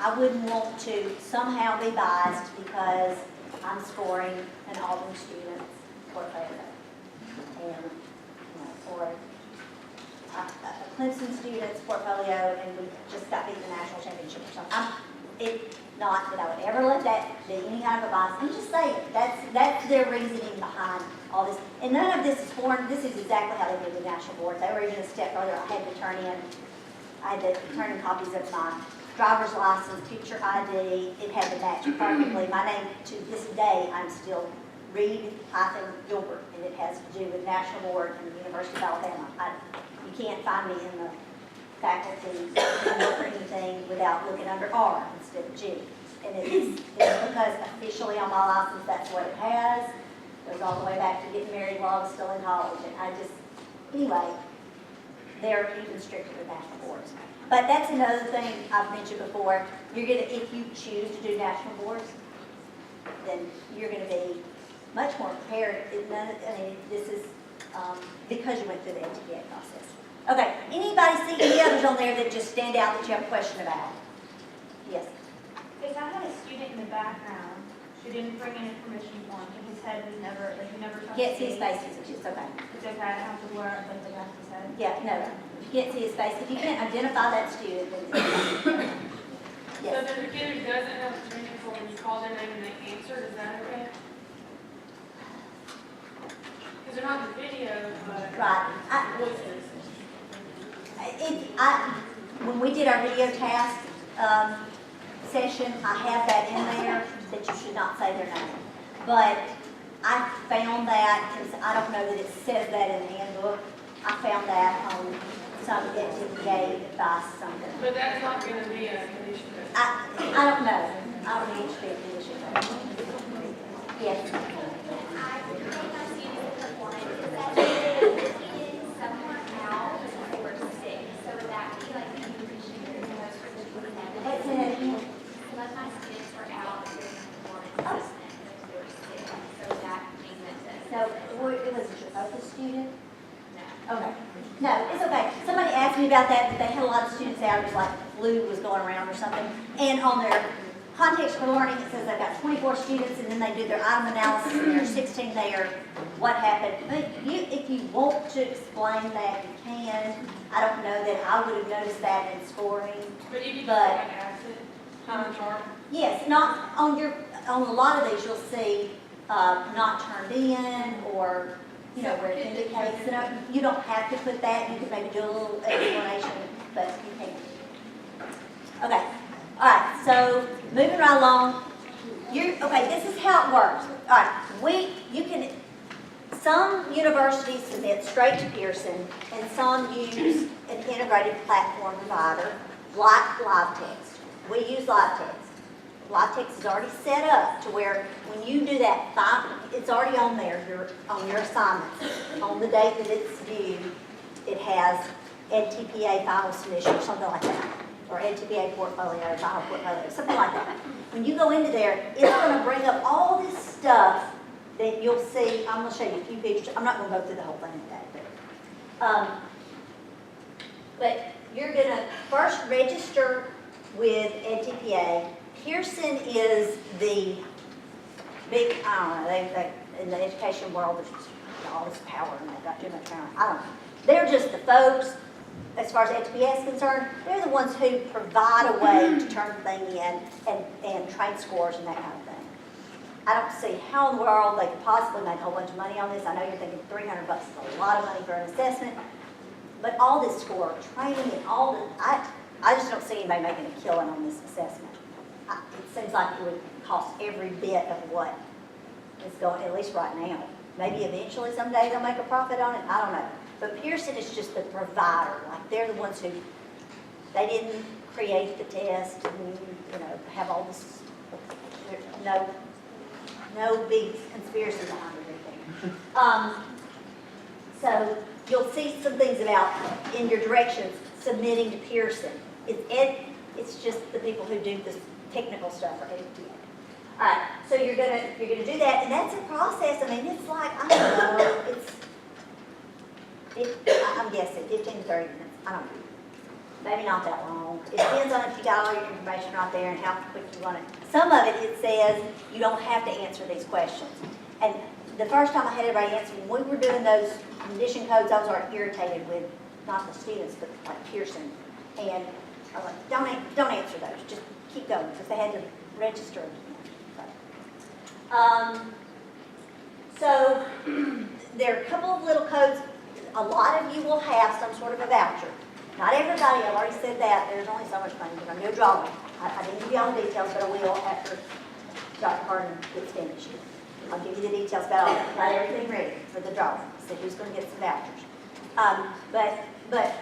I wouldn't want to somehow be biased because I'm scoring an Auburn student's portfolio. And, or a Clemson student's portfolio, and we just got beat in the national championship or something. Not that I would ever let that be any kind of a bias. I'm just saying, that's their reasoning behind all this. And none of this is foreign. This is exactly how they did the national board. They were even a step further. I had to turn in copies of my driver's license, picture ID. It had to match perfectly. My name, to this day, I'm still Reed-Gilbert, and it has to do with National Board and the University of Alabama. You can't find me in the faculty or anything without looking under R instead of G. And it's because officially on my license, that's what it has. It goes all the way back to getting married while I was still in college. And anyway, they're even stricter with national boards. But that's another thing I've mentioned before. If you choose to do national boards, then you're gonna be much more prepared. This is because you went through the NTPA process. Okay, anybody see any others on there that just stand out that you have a question about? Yes? If I had a student in the background who didn't bring in a permission form, and his head was never, he never touched Can't see his face, it's okay. It's okay, I don't have to wear it like the back of his head? Yeah, no, if you can't see his face, if you can't identify that student, then So if there's a kid who doesn't have a permission form and you call their name and they answer, is that okay? Because they're not in the video, but right. voices. When we did our video task session, I have that in there that you should not say their name. But I found that, because I don't know that it says that in the handbook, I found that on some NTPA advice something. But that's not going to be a condition. I don't know. I don't need to be a condition. Yes. So, it was your focus student? No. Okay. No, it's okay. Somebody asked me about that they had a lot of students out, it was like the flu was going around or something. And on their context for learning, it says they've got 24 students, and then they do their item analysis, and there are 16 there. What happened? If you want to explain that, you can. I don't know that I would have noticed that in scoring. But you can just like acid, chart. Yes, not on a lot of these you'll see not turned in, or where it indicates. You don't have to put that. You can maybe do a little explanation, but you can. Okay. All right. So moving right along. Okay. This is how it works. All right. Some universities submit straight to Pearson, and some use an integrated platform provider like LiveText. We use LiveText. LiveText is already set up to where when you do that, it's already on there, on your assignment. On the date that it's due, it has NTPA final submission or something like that, or NTPA portfolio, final portfolio, something like that. When you go into there, it's going to bring up all this stuff that you'll see. I'm going to show you a few pictures. I'm not going to go through the whole thing today. But you're going to first register with NTPA. Pearson is the big, I don't know, they in the education world, there's just all this power and they've got too much power. I don't know. They're just the folks, as far as NTPA is concerned, they're the ones who provide a way to turn the thing in and train scores and that kind of thing. I don't see how in the world they could possibly make a whole bunch of money on this. I know you're thinking $300 is a lot of money for an assessment, but all this score training and all the, I just don't see anybody making a killing on this assessment. It seems like it would cost every bit of what is going, at least right now. Maybe eventually someday they'll make a profit on it, I don't know. But Pearson is just the provider, like they're the ones who, they didn't create the test and, have all this, no big conspiracy behind everything. So you'll see some things about, in your directions, submitting to Pearson. It's just the people who do this technical stuff for NTPA. All right, so you're gonna do that, and that's a process. I mean, it's like, I don't know, I'm guessing 15 to 30 minutes. I don't know. maybe not that long. It depends on if you got all your information right there and how quick you want it. Some of it, it says you don't have to answer these questions. And the first time I had everybody answer, when we were doing those condition codes, I was already irritated with, not the students, but like Pearson. And I was like, don't answer those, just keep going, because they had to register again. So there are a couple of little codes. A lot of you will have some sort of a voucher. Not everybody, I've already said that, there's only so much money, but I'm going to draw it. I didn't give you all the details, but I will after Dr. Harden gets finished. I'll give you the details about all that. Got everything ready for the drawing, so who's going to get some vouchers. But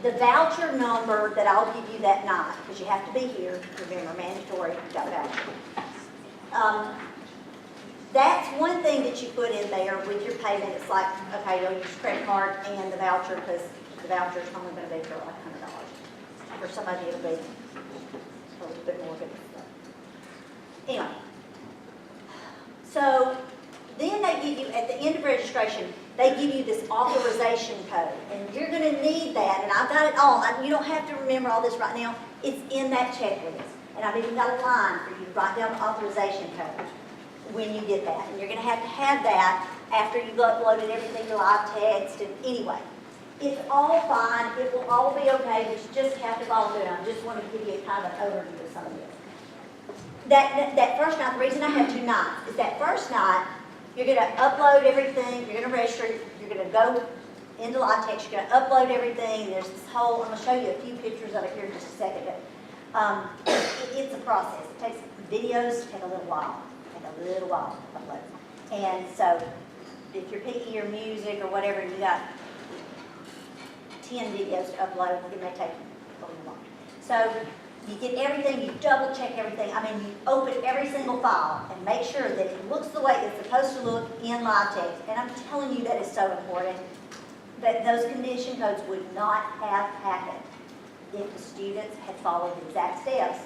the voucher number that I'll give you that night, because you have to be here, remember, mandatory, you got voucher. That's one thing that you put in there with your payment. It's like, okay, you'll use credit card and the voucher, because the voucher is only going to be for like $100. For somebody, it'll be a little bit more good. Anyway, so then they give you, at the end of registration, they give you this authorization code, and you're going to need that, and I've got it all. You don't have to remember all this right now. It's in that checklist, and I've even got a line for you to write down the authorization code when you get that, and you're going to have that after you've uploaded everything to live text, and anyway. It's all fine, it will all be okay, but you just have to follow through. I just want to give you kind of an overview of some of this. That first night, the reason I have 2 nights is that first night, you're going to upload everything, you're going to register, you're going to go into live text, you're going to upload everything. There's this whole, I'm going to show you a few pictures of it here in just a second, but it's a process. It takes videos, take a little while to upload. And so if you're picking your music or whatever, you got 10 videos to upload, it may take a little while. So you get everything, you double check everything. I mean, you open every single file and make sure that it looks the way it's supposed to look in live text. And I'm telling you that is so important, that those condition codes would not have happened if the students had followed the exact steps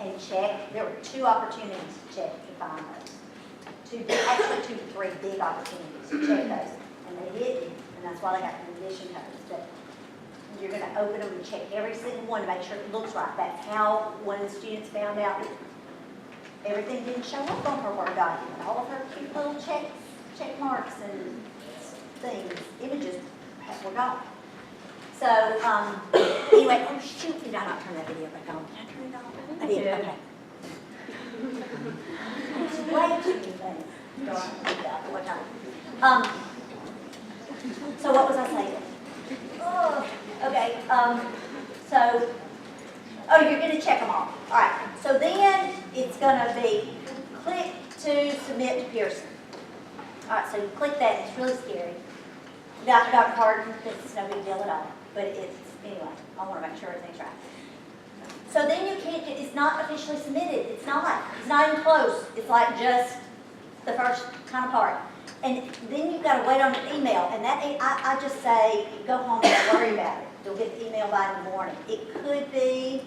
and checked. There were 2 opportunities to check to find those. Actually 2 to 3 big opportunities to check those. And they didn't, and that's why they got condition codes. But you're going to open them and check every single one to make sure it looks right. That's how one of the students found out that everything didn't show up on her Word document. All of her cute little check marks and things, images were gone. So, anyway, oh shoot, did I not turn that video back on? Did I turn it on? I did, okay. It's way too many things. Don't do that one time. So what was I saying? Oh, okay, you're going to check them all. All right, so then it's going to be click to submit to Pearson. All right, so you click that, it's really scary. Dr. Harden, it's no big deal at all, but anyway, I want to make sure everything's right. So then you can't, it's not officially submitted. It's not even close. It's like just the first kind of part. And then you've got to wait on an email, and that I just say, go home and don't worry about it. You'll get the email by in the morning. It could be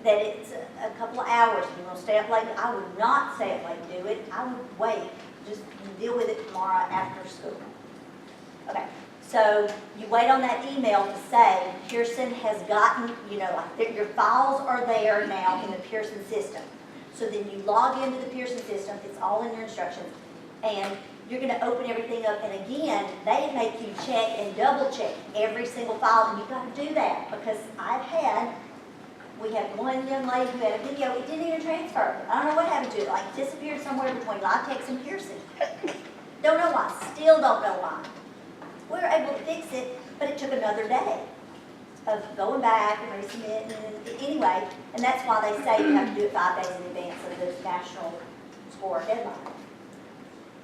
that it's a couple of hours and you're going to stay up late. I would not stay up late and do it. I would wait. Just deal with it tomorrow after school. Okay, so you wait on that email to say Pearson has gotten, like your files are there now in the Pearson system. So then you log into the Pearson system. It's all in your instructions. And you're going to open everything up, and again, they make you check and double check every single file, and you've got to do that, because we had one young lady who had a video, it didn't even transfer. I don't know what happened to it, like disappeared somewhere between live text and Pearson. Don't know why, still don't know why. We were able to fix it, but it took another day of going back and resubmitting, and anyway, and that's why they say you have to do it 5 days in advance of the national score deadline.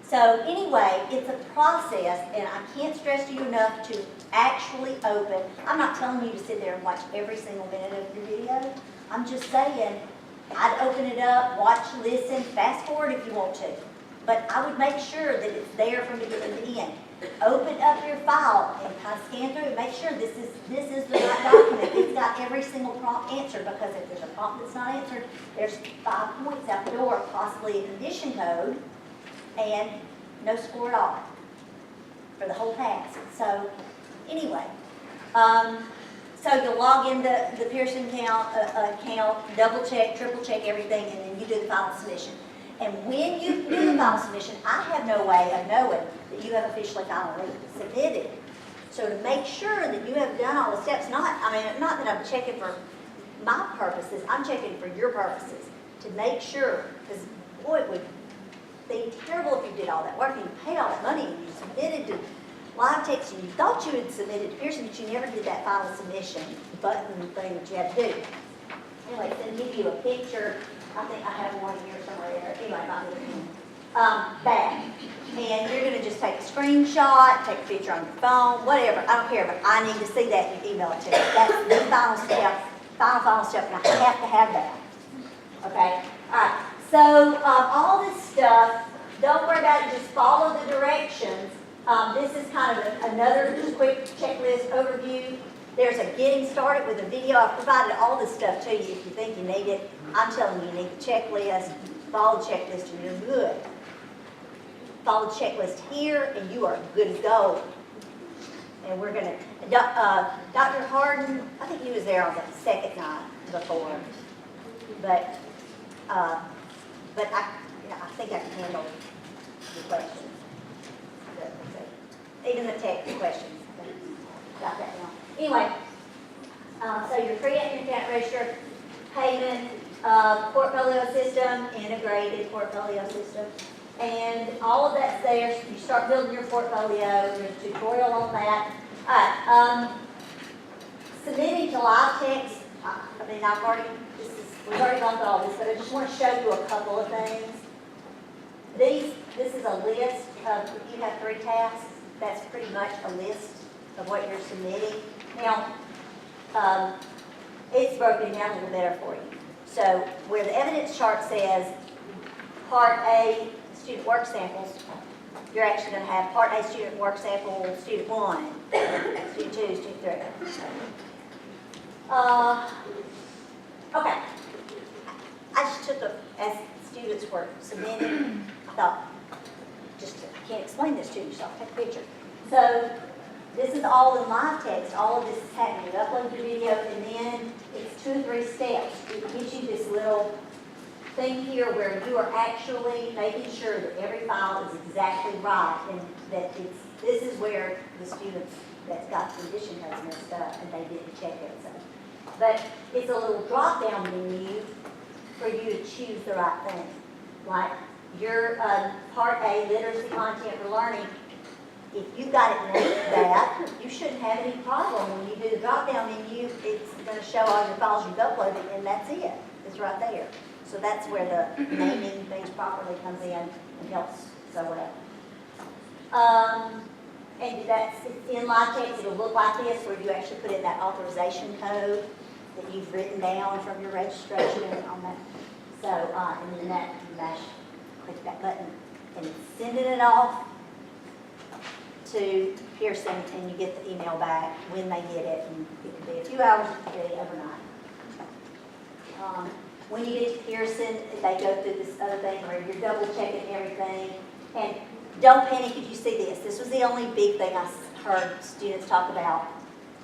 So anyway, it's a process, and I can't stress to you enough to actually open. I'm not telling you to sit there and watch every single minute of your video. I'm just saying, I'd open it up, watch, listen, fast forward if you want to. But I would make sure that it's there from beginning to end. Open up your file and kind of scan through and make sure this is the right document. It's got every single prompt answered, because if there's a prompt that's not answered, there's 5 points out the door, possibly a condition code, and no score at all for the whole task. So anyway, So you log into the Pearson account, double check, triple check everything, and then you do the final submission. And when you do the final submission, I have no way of knowing that you have officially finally submitted. So to make sure that you have done all the steps, not that I'm checking for my purposes, I'm checking for your purposes, to make sure, because boy, it would be terrible if you did all that work and you paid all that money and you submitted to live text and you thought you had submitted to Pearson, but you never did that final submission button thing that you had to do. Anyway, it's going to give you a picture. I think I have one here somewhere. Anyway, not here. Back. And you're going to just take a screenshot, take a picture on your phone, whatever. I don't care, but I need to see that and you email it to me. That's the final step, final step, and I have to have that. Okay? All right. So all this stuff, don't worry about it, just follow the directions. This is kind of another just quick checklist overview. There's a getting started with a video. I've provided all this stuff to you if you think you need it. I'm telling you, you need the checklist. Follow the checklist and you're good. Follow the checklist here and you are good to go. And we're going to, Dr. Harden, I think he was there on the second night before. But I think I can handle the questions. Even the text questions. Got that now. Anyway, so your create an account register, payment, portfolio system, integrated portfolio system, and all of that's there. You start building your portfolio. There's a tutorial on that. All right. Submitting to live text. We've already gone through all this, but I just want to show you a couple of things. This is a list of, if you have 3 tasks, that's pretty much a list of what you're submitting. Now, it's broken down a little better for you. So where the evidence chart says Part A, student work samples, you're actually going to have Part A, student work sample, Student 1, Student 2, Student 3. Okay. I just took as students were submitting, I thought, I can't explain this to you, so I'll take a picture. So this is all in live text. All of this is happening. You upload the video, and then it's 2 or 3 steps. It gives you this little thing here where you are actually making sure that every file is exactly right, and that this is where the students that's got the condition codes messed up, and they didn't check it. So. But it's a little drop-down menu for you to choose the right thing. Like your Part A, literacy content for learning, if you've got it named that, you shouldn't have any problem. When you do the drop-down menu, it's going to show all your files you've uploaded, and that's it. It's right there. So that's where the naming things properly comes in and helps so well. And that's in live text. It'll look like this, where you actually put in that authorization code that you've written down from your registration on that. So, and then that you click that button, and it's sending it off to Pearson, and you get the email back when they get it, and it could be a few hours, it could be overnight. When you get to Pearson, they go through this other thing where you're double checking everything, and don't panic if you see this. This was the only big thing I heard students talk about,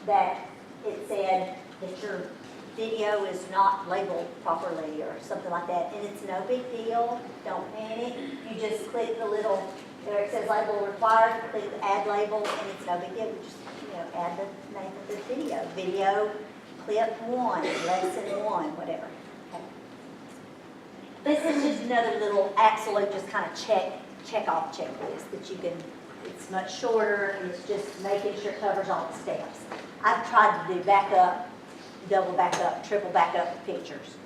that it said that your video is not labeled properly or something like that, and it's no big deal. Don't panic. You just click the little, where it says label required, click the add label, and it's no big deal. You just add the name of the video. Video clip 1, lesson 1, whatever. Okay. This is just another little absolute, just kind of check off checklist that you can. It's much shorter, and it's just making sure it covers all the steps. I've tried to do backup, double backup, triple backup pictures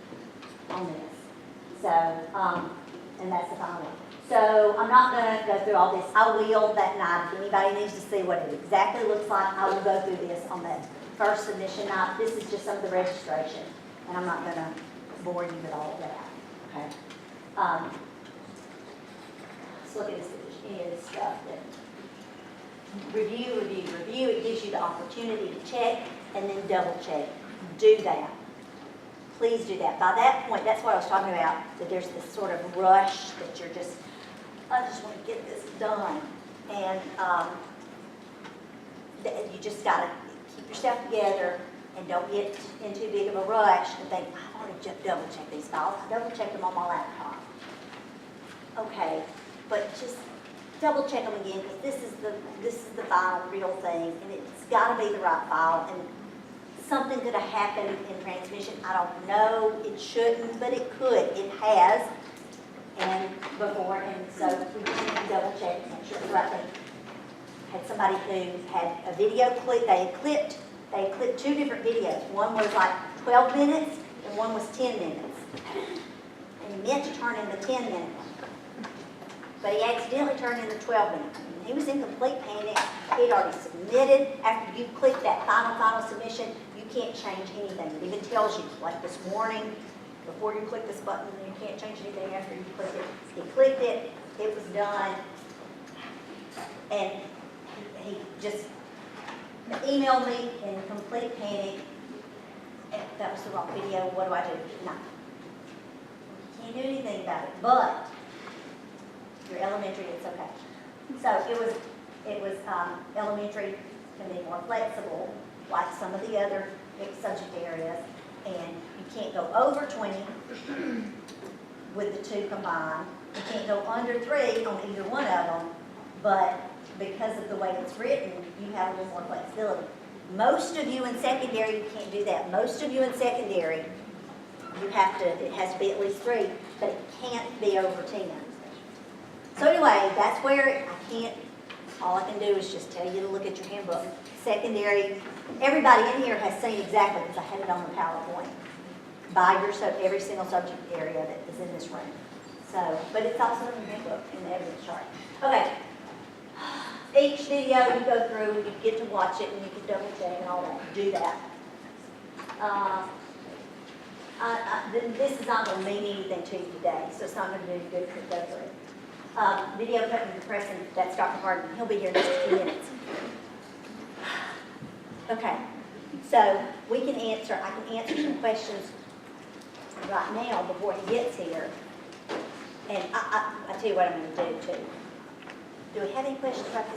on this. So, and that's the final one. So I'm not going to go through all this. I will that night. If anybody needs to see what it exactly looks like, I will go through this on that first submission night. This is just some of the registration, and I'm not going to bore you with all of that. Okay. Let's look at this, any of this stuff. Review. It gives you the opportunity to check and then double check. Do that. Please do that. By that point, that's what I was talking about, that there's this sort of rush that you're just, I just want to get this done. And you just got to keep yourself together And don't get in too big of a rush and think, I've already double checked these files. I double checked them on my laptop. Okay, but just double check them again, because this is the final real thing, and it's gotta be the right file, and something could have happened in transmission. I don't know, it shouldn't, but it could. It has, and before, and so we just need to double check, make sure it's the right thing. Had somebody who had a video clip, they had clipped 2 different videos. One was like 12 minutes, and one was 10 minutes. And he meant to turn in the 10-minute one. But he accidentally turned in the 12-minute one. He was in complete panic. He'd already submitted. After you click that final submission, you can't change anything. It even tells you, like this morning, before you click this button, you can't change anything after you click it. He clicked it, it was done, and he just emailed me in complete panic. That was the wrong video, what do I do? No. Can't do anything about it, but your elementary, it's okay. So it was elementary can be more flexible, like some of the other big subject areas, and you can't go over 20 with the 2 combined. You can't go under 3 on either one of them, but because of the way it's written, you have a little more flexibility. Most of you in secondary, you can't do that. Most of you in secondary, it has to be at least 3, but it can't be over 10. So anyway, that's where all I can do is just tell you to look at your handbook. Secondary, everybody in here has seen exactly, because I had it on the PowerPoint, by every single subject area that is in this room. So, but it's also in your handbook, in the evidence chart. Okay. Each video you go through, you get to watch it, and you can double check and all that. Do that. This is not going to mean anything to you today, so it's not going to do you good to go through. Video cutting and compressing, that's Dr. Harden. He'll be here in just a few minutes. Okay, so I can answer some questions right now before he gets here. And I tell you what I'm going to do too. Do we have any questions about this?